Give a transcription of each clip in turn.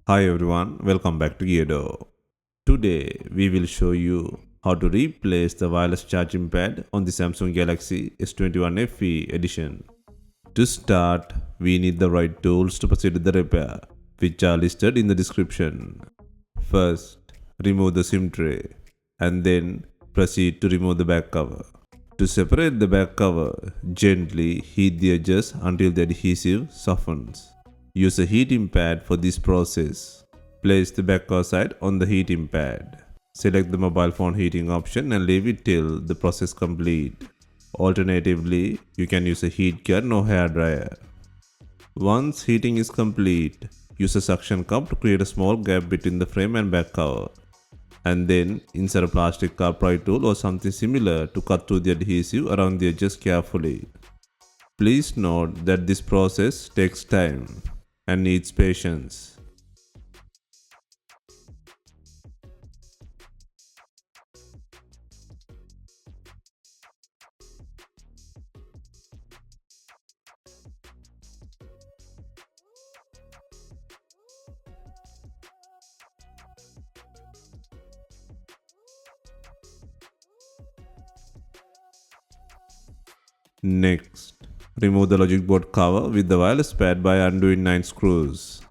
Hi everyone, welcome back to DYOR. Today we will show you how to replace the wireless charging pad on the Samsung Galaxy S21 FE edition. To start, we need the right tools to proceed with the repair, which are listed in the description. First, remove the SIM tray and then proceed to remove the back cover. To separate the back cover, gently heat the edges until the adhesive softens. Use a heating pad for this process. Place the back cover side on the heating pad. Select the mobile phone heating option and leave it till the process complete. Alternatively, you can use a heat gun or hair dryer. Once heating is complete, use a suction cup to create a small gap between the frame and back cover. And then insert a plastic pry tool or something similar to cut through the adhesive around the edges carefully. Please note that this process takes time and needs patience. Next, remove the logic board cover with the wireless pad by undoing 9 screws.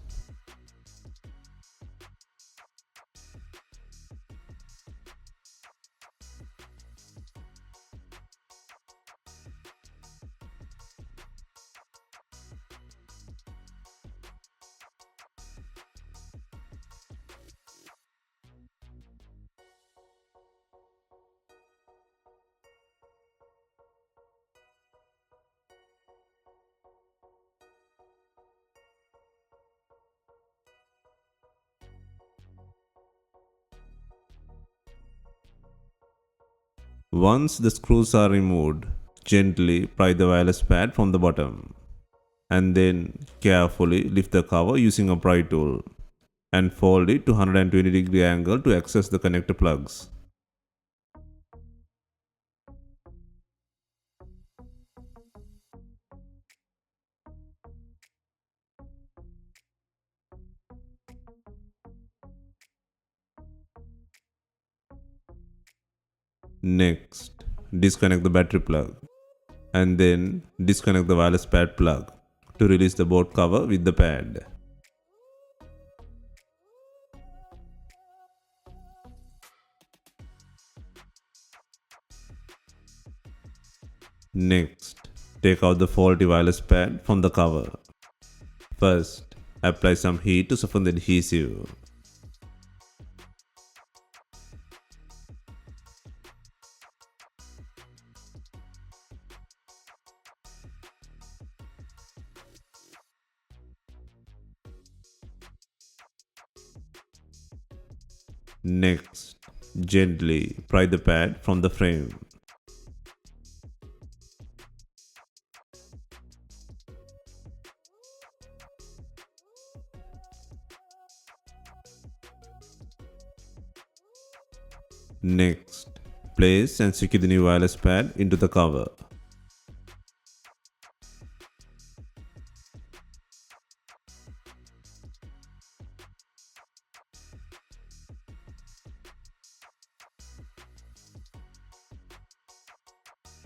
Once the screws are removed, gently pry the wireless pad from the bottom. And then carefully lift the cover using a pry tool and fold it to 120-degree angle to access the connector plugs. Next, disconnect the battery plug and then disconnect the wireless pad plug to release the board cover with the pad. Next, take out the faulty wireless pad from the cover. First, apply some heat to soften the adhesive. Next, gently pry the pad from the frame. Next, place and secure the new wireless pad into the cover.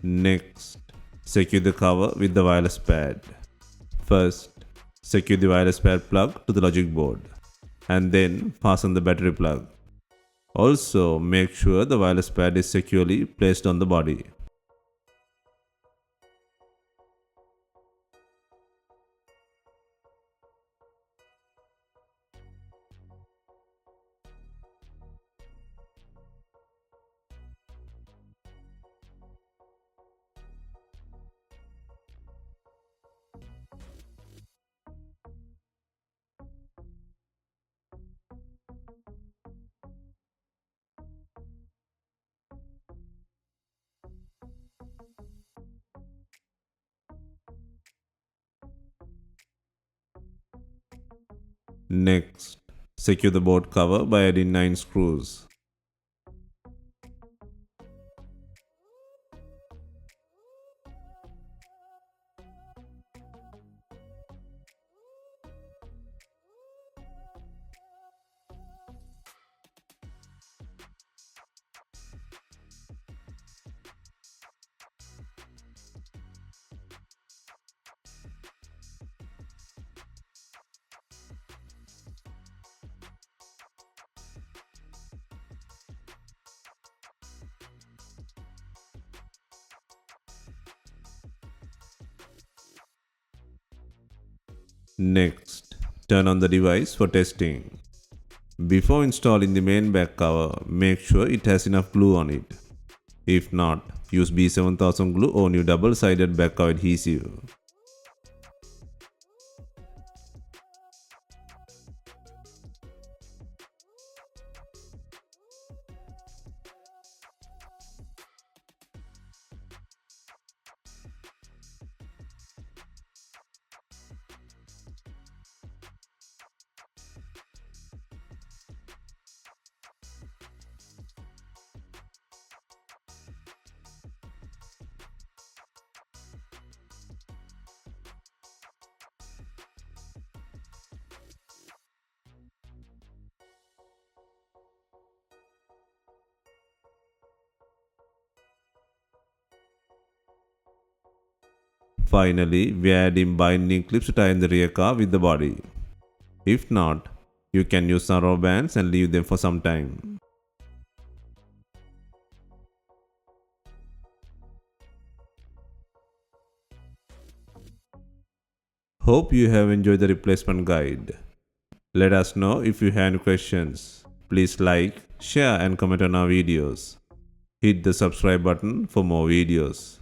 Next, secure the cover with the wireless pad. First, secure the wireless pad plug to the logic board and then fasten the battery plug. Also, make sure the wireless pad is securely placed on the body. Next, secure the board cover by adding 9 screws. Next, turn on the device for testing. Before installing the main back cover, make sure it has enough glue on it. If not, use B7000 glue or new double-sided back cover adhesive. Finally, we add in binding clips to tie in the rear car with the body. If not, you can use some rubber bands and leave them for some time. Hope you have enjoyed the replacement guide. Let us know if you have any questions. Please like, share and comment on our videos. Hit the subscribe button for more videos.